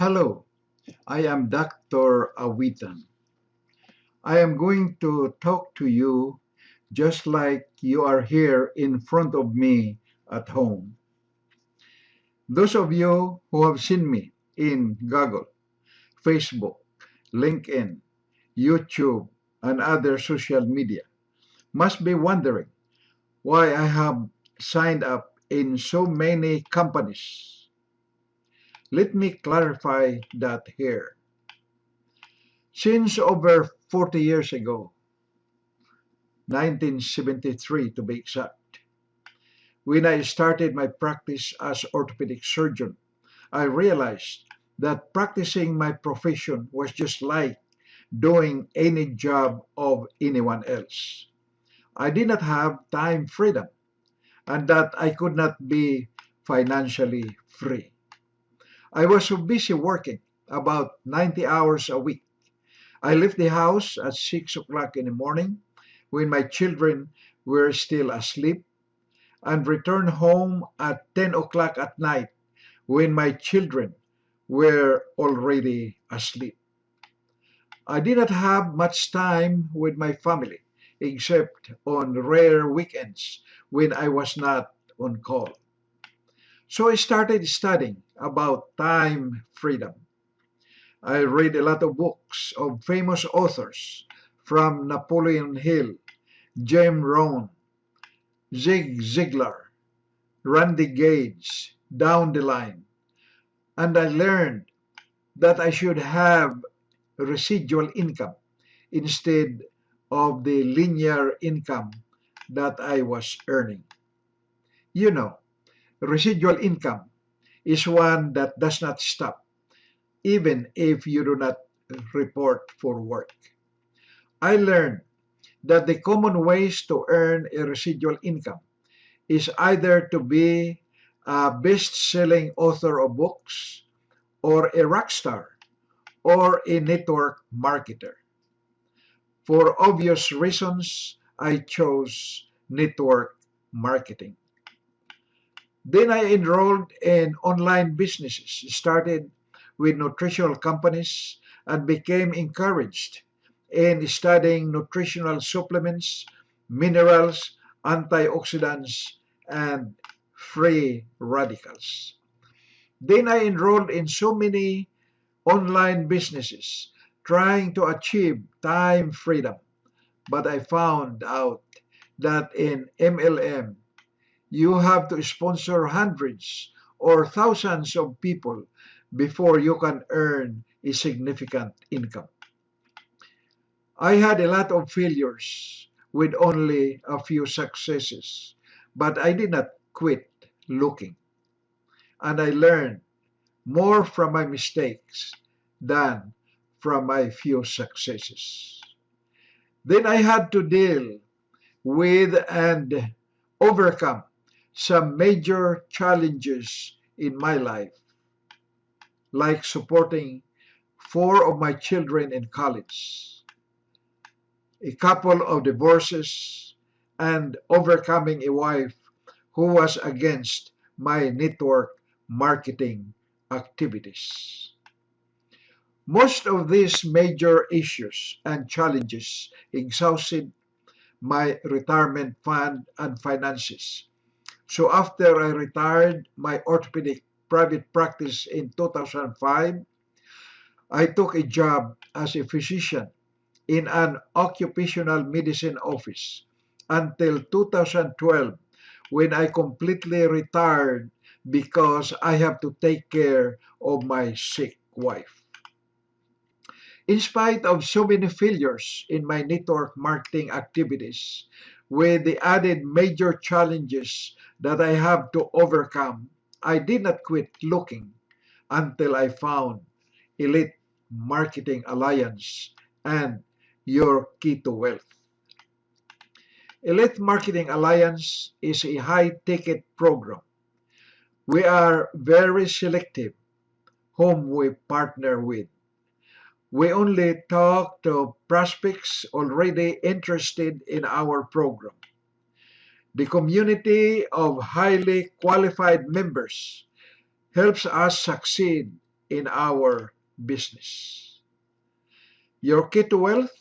Hello, I am Dr. Awitan. I am going to talk to you just like you are here in front of me at home. Those of you who have seen me in Google, Facebook, LinkedIn, YouTube, and other social media must be wondering why I have signed up in so many companies. Let me clarify that here. Since over 40 years ago, 1973 to be exact, when I started my practice as orthopedic surgeon, I realized that practicing my profession was just like doing any job of anyone else. I did not have time freedom and that I could not be financially free. I was so busy working, about 90 hours a week. I left the house at 6 o'clock in the morning when my children were still asleep and returned home at 10 o'clock at night when my children were already asleep. I did not have much time with my family except on rare weekends when I was not on call. So I started studying about time freedom. I read a lot of books of famous authors from Napoleon Hill, Jim Rohn, Zig Ziglar, Randy Gage, down the line. And I learned that I should have residual income instead of the linear income that I was earning. You know, residual income is one that does not stop even if you do not report for work. I learned that the common ways to earn a residual income is either to be a best-selling author of books or a rock star or a network marketer. For obvious reasons, I chose network marketing. Then I enrolled in online businesses, started with nutritional companies, and became encouraged in studying nutritional supplements, minerals, antioxidants, and free radicals. Then I enrolled in so many online businesses trying to achieve time freedom. But I found out that in MLM, you have to sponsor hundreds or thousands of people before you can earn a significant income. I had a lot of failures with only a few successes, but I did not quit looking. And I learned more from my mistakes than from my few successes. Then I had to deal with and overcome some major challenges in my life, like supporting four of my children in college, a couple of divorces, and overcoming a wife who was against my network marketing activities. Most of these major issues and challenges exhausted my retirement fund and finances. So after I retired my orthopedic private practice in 2005, I took a job as a physician in an occupational medicine office until 2012 when I completely retired because I have to take care of my sick wife. In spite of so many failures in my network marketing activities, with the added major challenges that I have to overcome, I did not quit looking until I found Elite Marketing Alliance and Your Key to Wealth. Elite Marketing Alliance is a high-ticket program. We are very selective whom we partner with. We only talk to prospects already interested in our program. The community of highly qualified members helps us succeed in our business. Your key to wealth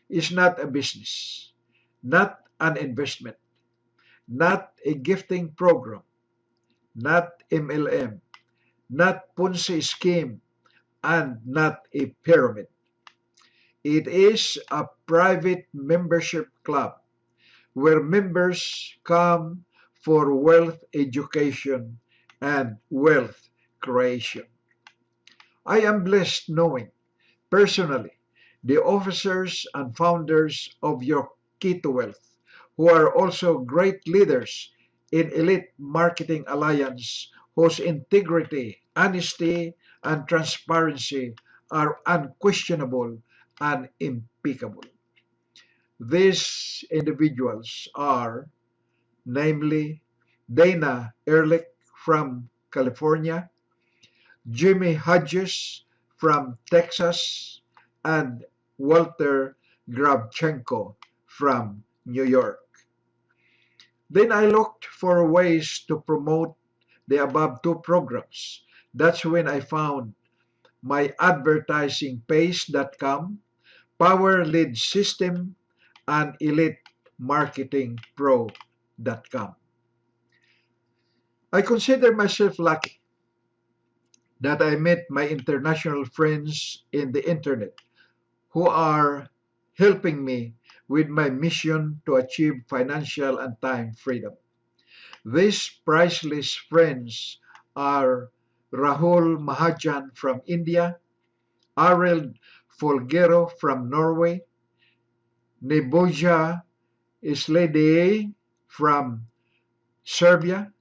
is not a business, not an investment, not a gifting program, not MLM, not Ponzi scheme, and not a pyramid. It is a private membership club where members come for wealth education and wealth creation. I am blessed knowing personally the officers and founders of your Key to Wealth, who are also great leaders in Elite Marketing Alliance, whose integrity, honesty, and transparency are unquestionable and impeccable. These individuals are, namely, Dana Ehrlich from California, Jimmy Hodges from Texas, and Walter Grabchenko from New York. Then I looked for ways to promote the above two programs. That's when I found my advertisingpace.com, Power Lead System, and EliteMarketingPro.com. I consider myself lucky that I met my international friends in the internet who are helping me with my mission to achieve financial and time freedom. These priceless friends are Rahul Mahajan from India, Ariel Folgero from Norway, Neboja Isledie from Serbia,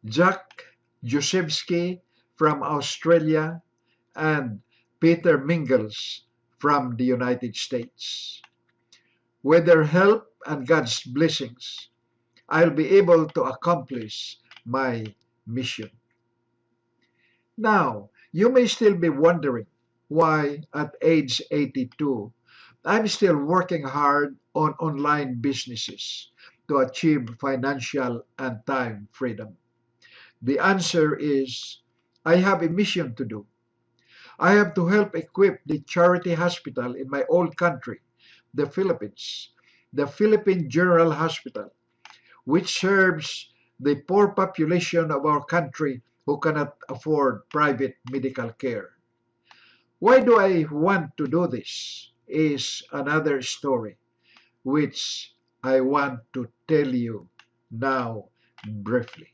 Jack Jusevsky from Australia, and Peter Mingles from the United States. With their help and God's blessings, I'll be able to accomplish my mission. Now, you may still be wondering why at age 82, I'm still working hard on online businesses to achieve financial and time freedom. The answer is I have a mission to do. I have to help equip the charity hospital in my old country, the Philippines, the Philippine General Hospital, which serves the poor population of our country who cannot afford private medical care. Why do I want to do this? Is another story which I want to tell you now briefly.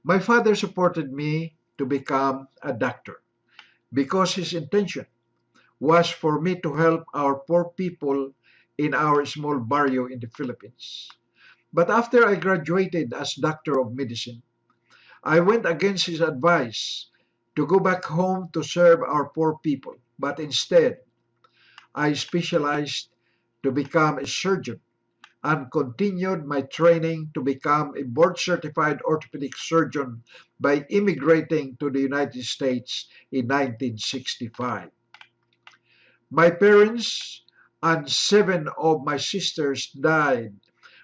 My father supported me to become a doctor because his intention was for me to help our poor people in our small barrio in the Philippines. But after I graduated as Doctor of Medicine, I went against his advice to go back home to serve our poor people. But instead, I specialized to become a surgeon and continued my training to become a board certified orthopedic surgeon by immigrating to the United States in 1965. My parents and seven of my sisters died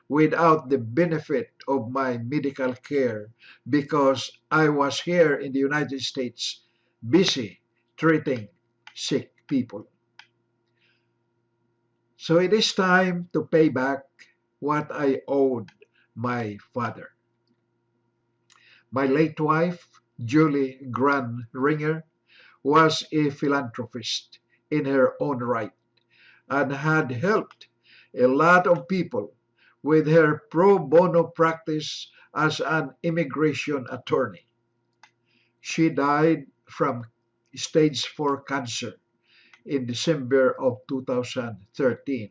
without the benefit of my medical care because I was here in the United States busy treating sick people. So it is time to pay back what I owed my father. My late wife, Julie Granringer, was a philanthropist in her own right and had helped a lot of people with her pro bono practice as an immigration attorney. She died from stage 4 cancer in December of 2013.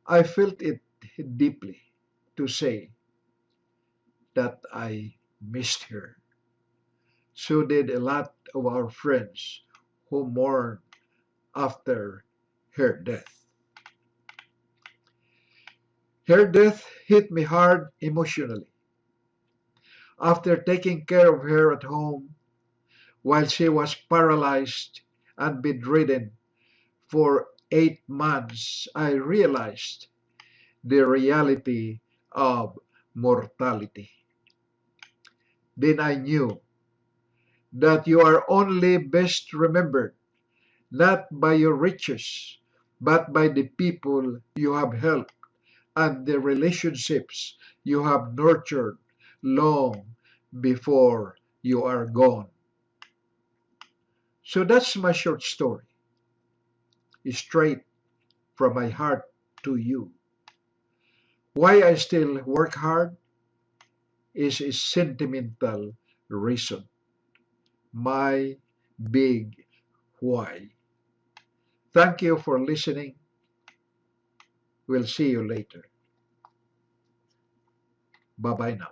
I felt it deeply to say that I missed her. So did a lot of our friends who mourned after her death. Her death hit me hard emotionally. After taking care of her at home while she was paralyzed and bedridden for 8 months, I realized the reality of mortality. Then I knew that you are only best remembered not by your riches, but by the people you have helped and the relationships you have nurtured long before you are gone. So that's my short story, straight from my heart to you. Why I still work hard is a sentimental reason. My big why. Thank you for listening. We'll see you later. Bye bye now.